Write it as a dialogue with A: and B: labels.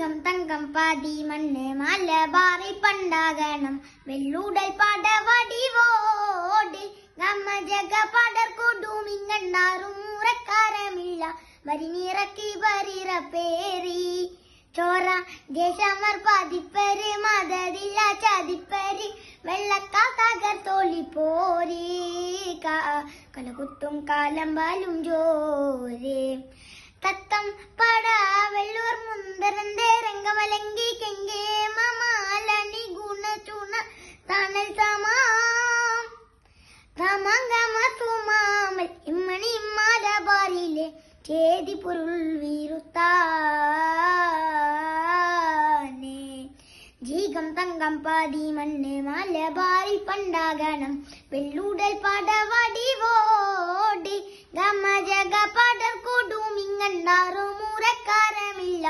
A: ജീകം തങ്കം പാതി മണ്ണ് മലബാറിൽ പണ്ടാകണം വെള്ളൂടൽ പടവടിവോട് ഗമജക പടർക്കൊടുമിങ്ങണ്ടാറും മുറക്കാരമില്ല വരിനിറക്കി വരിറപ്പേറി ചോറ ദേശമർ പതിപ്പര് മതതില്ല ചതിപ്പര് വെള്ളക്കാതകർ തോളിപ്പോരി കലകുത്തും കാലം പാലും ജോരേ തത്തം പട വെള്ളൂർ മുന്തരന്റെ രംഗമലങ്കി കെങ്കേ മമാലനി ഗുണ ചുണ തണൽ തമാം തമംഗമ തുമാമൽ ഇമ്മണി മലബാറിലെ ചേതി പൊരുൾ വീരുത്താനേ ജീകം തങ്കം പാതി മണ്ണ് മലബാറിൽ പണ്ടാകണം വെള്ളൂടൽ പടവടിവോടി ഗമജക പടർക്കൊടുമിങ്ങണ്ടാറും മുറക്കാരമില്ല